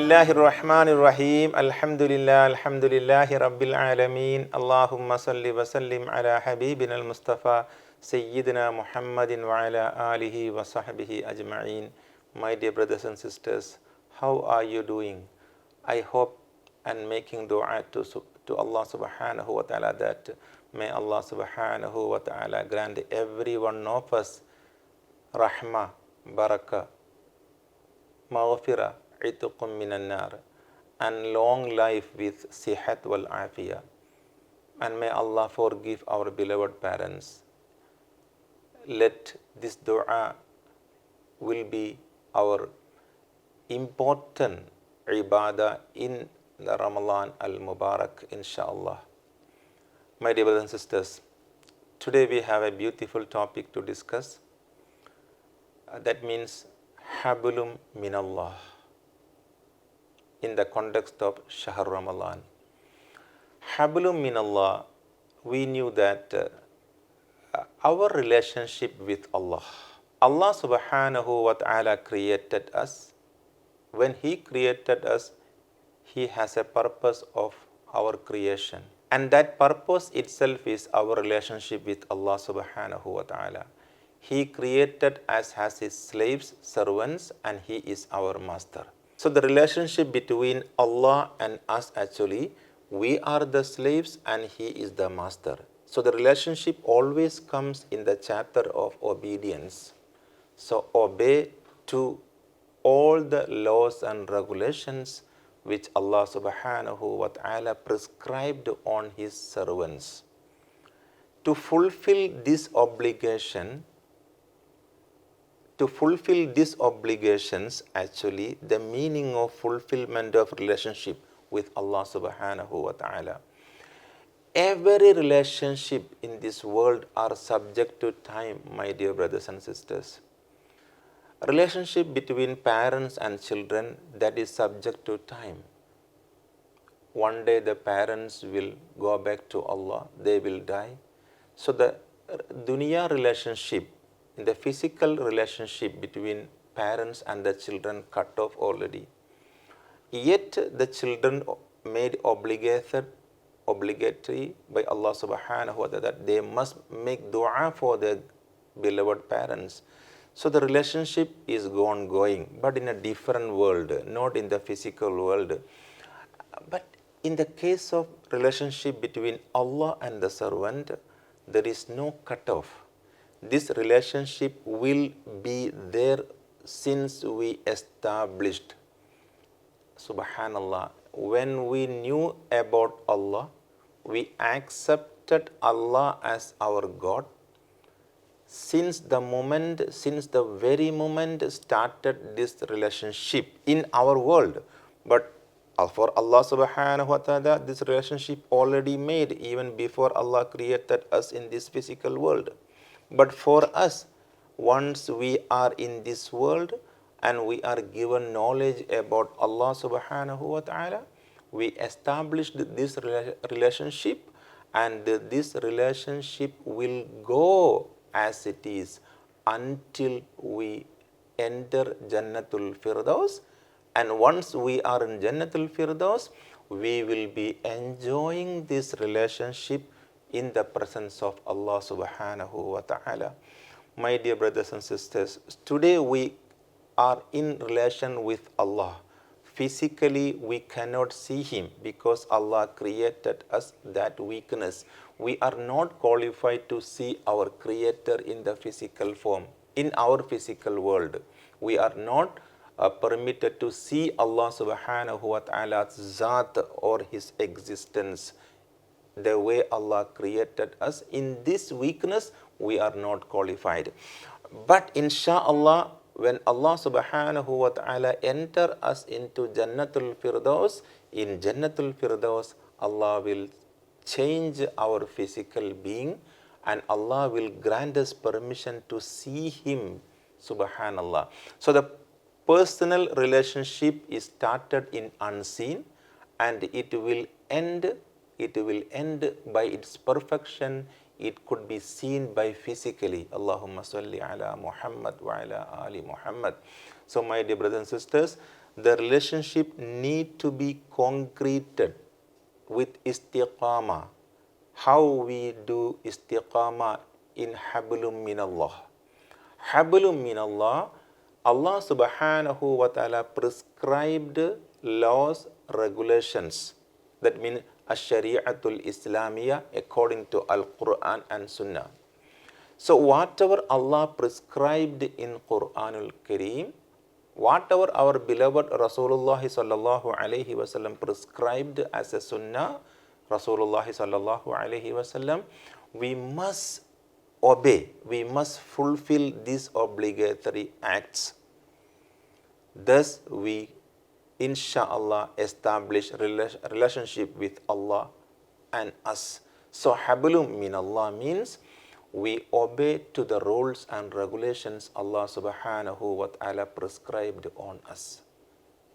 Bismillahirrahmanirrahim. Alhamdulillahi Rabbil Alameen. Allahumma salli wa sallim ala habibina al-Mustafa Sayyidina Muhammadin wa ala alihi wa sahbihi ajma'een. My dear brothers and sisters, how are you doing? I hope and making dua to Allah subhanahu wa ta'ala that may Allah subhanahu wa ta'ala grant every one of us rahmah, barakah, maghfirah, ituqum minan nar, and long life with sihat wal afiyah. And may Allah forgive our beloved parents. Let this dua will be our important ibadah in the Ramadan al-Mubarak, inshallah. My dear brothers and sisters, today we have a beautiful topic to discuss. That means Hablum Minallah in the context of Shahr Ramadan. Hablum Minallah, we knew that our relationship with Allah. Allah subhanahu wa ta'ala created us. When He created us, He has a purpose of our creation. And that purpose itself is our relationship with Allah subhanahu wa ta'ala. He created us as His slaves, servants, and He is our master. So the relationship between Allah and us, actually, we are the slaves and He is the master. So the relationship always comes in the chapter of obedience. So obey to all the laws and regulations which Allah subhanahu wa ta'ala prescribed on His servants. To fulfill these obligations, actually, the meaning of fulfillment of relationship with Allah subhanahu wa ta'ala. Every relationship in this world are subject to time, my dear brothers and sisters. Relationship between parents and children, that is subject to time. One day the parents will go back to Allah, they will die. So the dunya relationship, the physical relationship between parents and the children cut off already. Yet the children made obligatory by Allah subhanahu wa ta'ala that they must make dua for their beloved parents. So the relationship is ongoing, but in a different world, not in the physical world. But in the case of relationship between Allah and the servant, there is no cutoff. This relationship will be there since we established. Subhanallah. When we knew about Allah, we accepted Allah as our God. Since the very moment started this relationship in our world. But for Allah subhanahu wa ta'ala, this relationship already made even before Allah created us in this physical world. But for us, once we are in this world and we are given knowledge about Allah subhanahu wa ta'ala, we established this relationship, and this relationship will go as it is until we enter Jannatul Firdaus. And once we are in Jannatul Firdaus, we will be enjoying this relationship in the presence of Allah subhanahu wa ta'ala. My dear brothers and sisters, today we are in relation with Allah. Physically, we cannot see Him because Allah created us that weakness. We are not qualified to see our Creator in the physical form, in our physical world. We are not permitted to see Allah subhanahu wa ta'ala's zat or His existence the way Allah created us. In this weakness, we are not qualified. But insha'Allah, when Allah subhanahu wa ta'ala enter us into Jannatul Firdaus, in Jannatul Firdaus, Allah will change our physical being and Allah will grant us permission to see Him, subhanallah. So the personal relationship is started in unseen and it will end by its perfection. It could be seen by physically. Allahumma salli ala Muhammad wa ala ali Muhammad. So my dear brothers and sisters, the relationship need to be concreted with istiqamah. How we do istiqamah in Hablum Minallah. Hablum Minallah, Allah subhanahu wa ta'ala prescribed laws, regulations. That means Ash-Shari'atul Islamiyah according to Al-Quran and Sunnah. So whatever Allah prescribed in Quranul Kareem, whatever our beloved Rasulullah sallallahu alaihi wasallam prescribed as a Sunnah, Rasulullah sallallahu alaihi wasallam, we must obey, we must fulfill these obligatory acts. Thus we insha'Allah establish relationship with Allah and us. So Hablum Minallah means we obey to the rules and regulations Allah subhanahu wa ta'ala prescribed on us.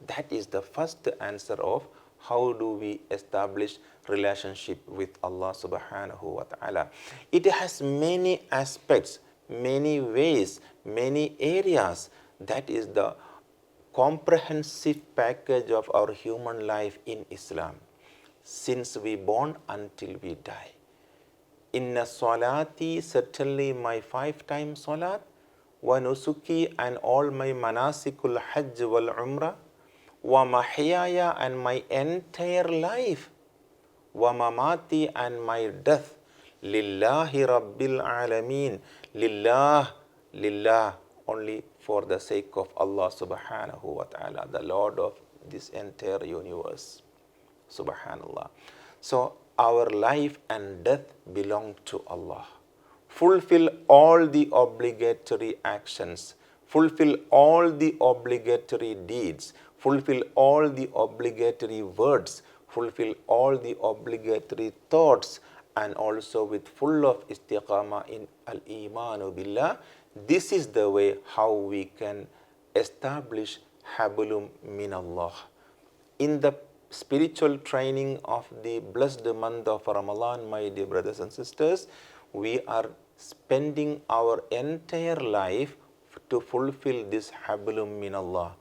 That is the first answer of how do we establish relationship with Allah subhanahu wa ta'ala. It has many aspects, many ways, many areas. That is the comprehensive package of our human life in Islam, since we born until we die. Inna salati, certainly my 5 times salat, wa nusuki, and all my manasikul hajj wal umrah, wa mahyaya, and my entire life, wa mamati, and my death, lillahi rabbil alameen, lillah, only for the sake of Allah subhanahu wa ta'ala, the Lord of this entire universe. Subhanallah. So our life and death belong to Allah. Fulfill all the obligatory actions, fulfill all the obligatory deeds, fulfill all the obligatory words, fulfill all the obligatory thoughts, and also with full of istiqamah in al-imanu billah. This is the way how we can establish Hablum Minallah. In the spiritual training of the blessed month of Ramadan, my dear brothers and sisters, we are spending our entire life to fulfill this Hablum Minallah.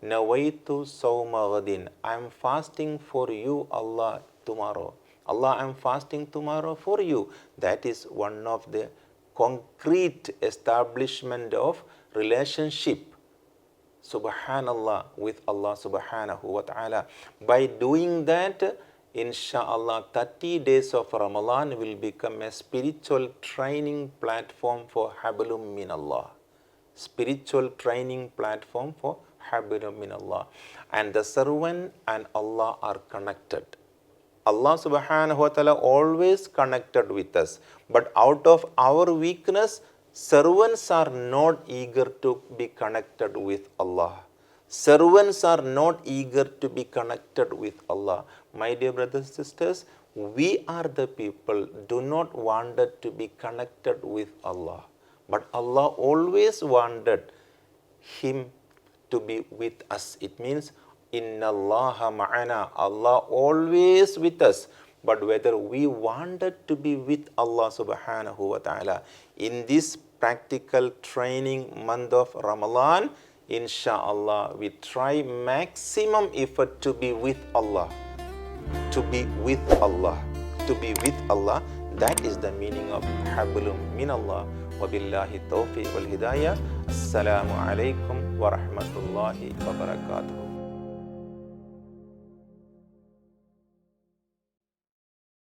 Nawaitu sawma ghadin. I am fasting for you, Allah, tomorrow. Allah, I am fasting tomorrow for you. That is one of the concrete establishment of relationship, subhanallah, with Allah subhanahu wa ta'ala. By doing that, insha'Allah, 30 days of Ramadan will become a spiritual training platform for Hablum Minallah. Spiritual training platform for Hablum Minallah. And the servant and Allah are connected. Allah subhanahu wa ta'ala always connected with us. But out of our weakness, servants are not eager to be connected with Allah. Servants are not eager to be connected with Allah. My dear brothers and sisters, we are the people do not wanted to be connected with Allah. But Allah always wanted Him to be with us. It means Minallah ma'ana, Allah always with us. But whether we wanted to be with Allah subhanahu wa ta'ala in this practical training month of Ramadan, insha'Allah, we try maximum effort to be with Allah. To be with Allah. To be with Allah. That is the meaning of Hablum Minallah. Wa billahi tawfiq wal hidayah. Assalamu alaikum wa rahmatullahi wa barakatuh.